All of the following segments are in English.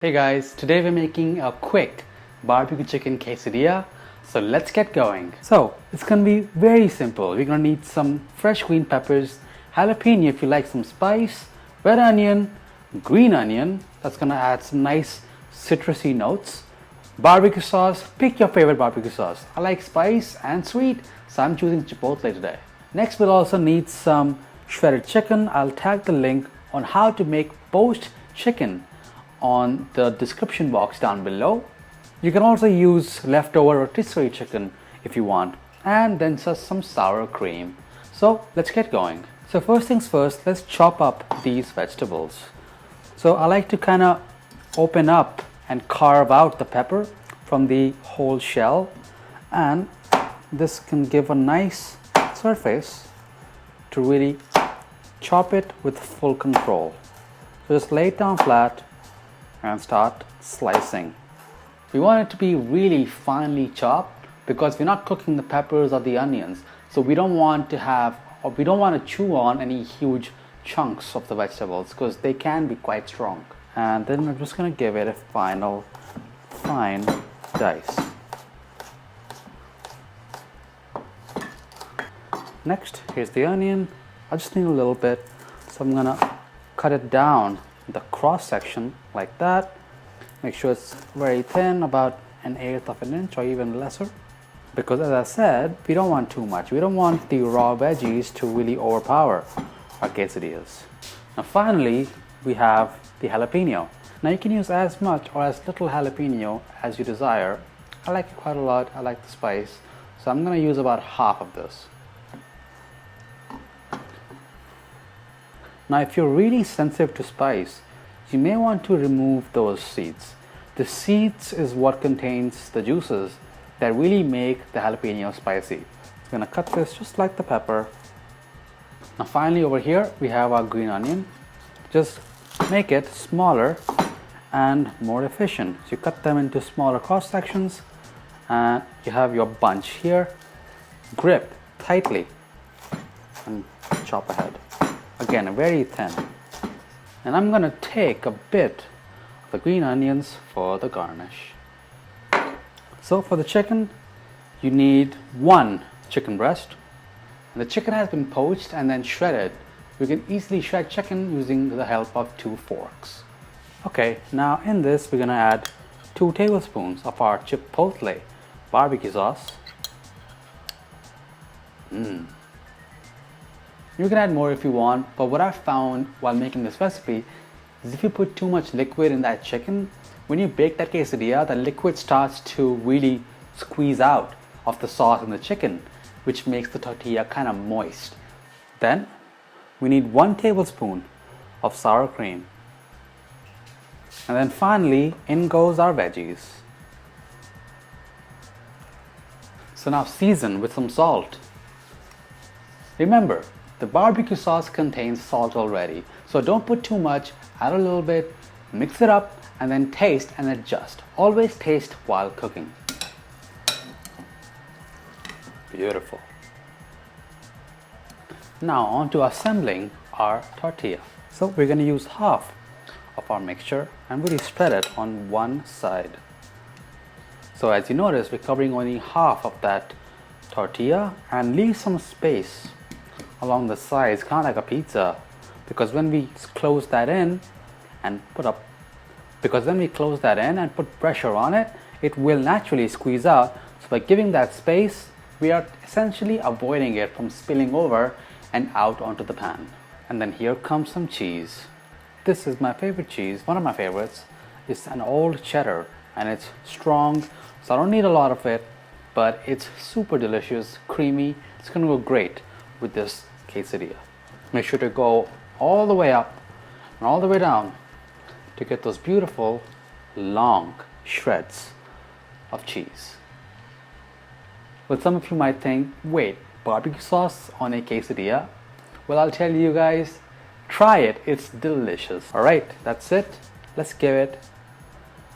Hey guys, today we're making a quick barbecue chicken quesadilla. So let's get going. So it's gonna be very simple. We're gonna need some fresh green peppers, jalapeno if you like some spice, red onion, green onion, that's gonna add some nice citrusy notes, barbecue sauce, pick your favorite barbecue sauce. I like spice and sweet, so I'm choosing Chipotle today. Next we'll also need some shredded chicken. I'll tag the link on how to make poached chicken on the description box down below. You can also use leftover rotisserie chicken if you want, and then just some sour cream. So let's get going. So first things first, let's chop up these vegetables. So I like to kind of open up and carve out the pepper from the whole shell, and this can give a nice surface to really chop it with full control. So just lay it down flat and start slicing. We want it to be really finely chopped because we're not cooking the peppers or the onions, so we don't want to chew on any huge chunks of the vegetables because they can be quite strong. And then we're just going to give it a final fine dice. Next, here's the onion. I just need a little bit, so I'm gonna cut it down the cross section like that. Make sure it's very thin, about 1/8 of an inch or even lesser, because as I said, we don't want too much. We don't want the raw veggies to really overpower our quesadillas. Now finally, we have the jalapeno. Now you can use as much or as little jalapeno as you desire. I like it quite a lot. I like the spice, so I'm going to use about half of this. Now if you're really sensitive to spice, you may want to remove those seeds. The seeds is what contains the juices that really make the jalapeno spicy. I'm gonna cut this just like the pepper. Now finally over here we have our green onion. Just make it smaller and more efficient. So you cut them into smaller cross sections and you have your bunch here. Grip tightly and chop ahead. Again, very thin. And I'm gonna take a bit of the green onions for the garnish. So for the chicken, you need 1 chicken breast. And the chicken has been poached and then shredded. You can easily shred chicken using the help of 2 forks. Okay, now in this we're gonna add 2 tablespoons of our Chipotle barbecue sauce. You can add more if you want, but what I found while making this recipe is if you put too much liquid in that chicken, when you bake that quesadilla, the liquid starts to really squeeze out of the sauce in the chicken, which makes the tortilla kind of moist. Then we need 1 tablespoon of sour cream. And then finally, in goes our veggies. So now season with some salt. Remember, the barbecue sauce contains salt already, so don't put too much, add a little bit, mix it up, and then taste and adjust. Always taste while cooking. Beautiful. Now on to assembling our tortilla. So we're going to use half of our mixture and really spread it on one side. So as you notice, we're covering only half of that tortilla and leave some space along the sides, kind of like a pizza, because when we close that in and put pressure on it, it will naturally squeeze out. So by giving that space, we are essentially avoiding it from spilling over and out onto the pan. And then here comes some cheese. This is my favorite cheese, one of my favorites. It's an old cheddar and it's strong, so I don't need a lot of it, but it's super delicious, creamy. It's gonna go great with this quesadilla. Make sure to go all the way up and all the way down to get those beautiful long shreds of cheese. But some of you might think, wait, barbecue sauce on a quesadilla? Well, I'll tell you guys, try it, it's delicious. Alright, that's it. Let's give it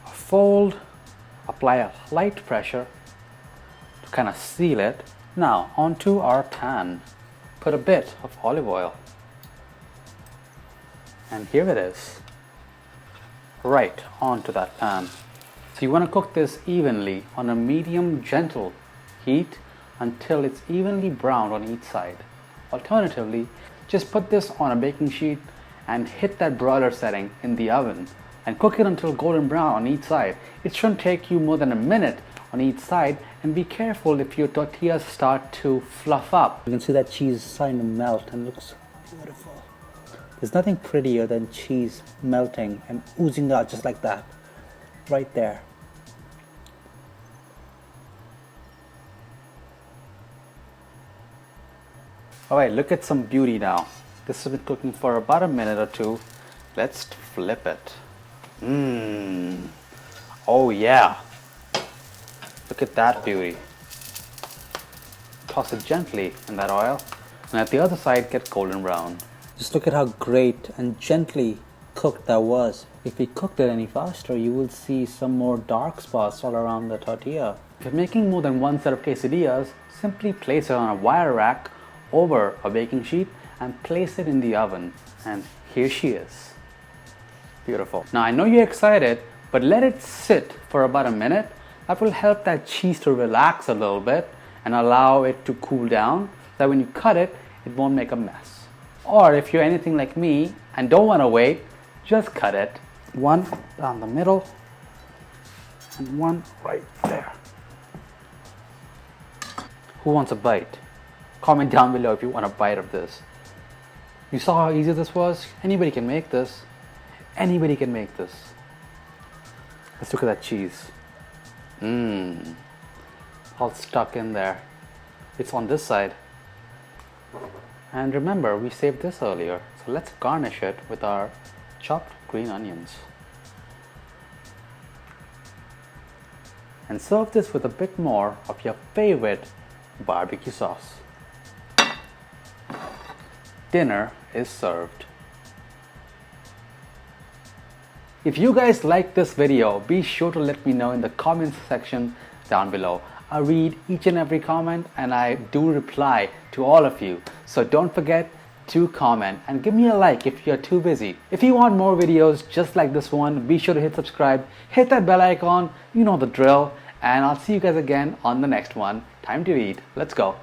a fold, apply a light pressure to kind of seal it. Now onto our pan. Put a bit of olive oil, and here it is. right onto that pan. So you want to cook this evenly on a medium gentle heat until it's evenly browned on each side. Alternatively, just put this on a baking sheet and hit that broiler setting in the oven and cook it until golden brown on each side. It shouldn't take you more than a minute on each side, and be careful if your tortillas start to fluff up. You can see that cheese starting to melt and looks beautiful. There's nothing prettier than cheese melting and oozing out just like that, right there. Alright, look at some beauty now. This has been cooking for about a minute or two. Let's flip it. Oh yeah. Look at that beauty. Toss it gently in that oil, and at the other side get golden brown. Just look at how great and gently cooked that was. If we cooked it any faster, you will see some more dark spots all around the tortilla. If you're making more than one set of quesadillas, simply place it on a wire rack over a baking sheet and place it in the oven. And here she is. Beautiful. Now I know you're excited, but let it sit for about a minute. That will help that cheese to relax a little bit and allow it to cool down, so that when you cut it, it won't make a mess. Or if you're anything like me and don't want to wait, just cut it. One down the middle and one right there. Who wants a bite? Comment down below if you want a bite of this. You saw how easy this was? Anybody can make this. Anybody can make this. Let's look at that cheese. All stuck in there. It's on this side. And remember, we saved this earlier. So let's garnish it with our chopped green onions. And serve this with a bit more of your favorite barbecue sauce. Dinner is served. If you guys like this video, be sure to let me know in the comments section down below. I read each and every comment and I do reply to all of you. So don't forget to comment and give me a like if you're too busy. If you want more videos just like this one, be sure to hit subscribe, hit that bell icon, you know the drill, and I'll see you guys again on the next one. Time to eat. Let's go.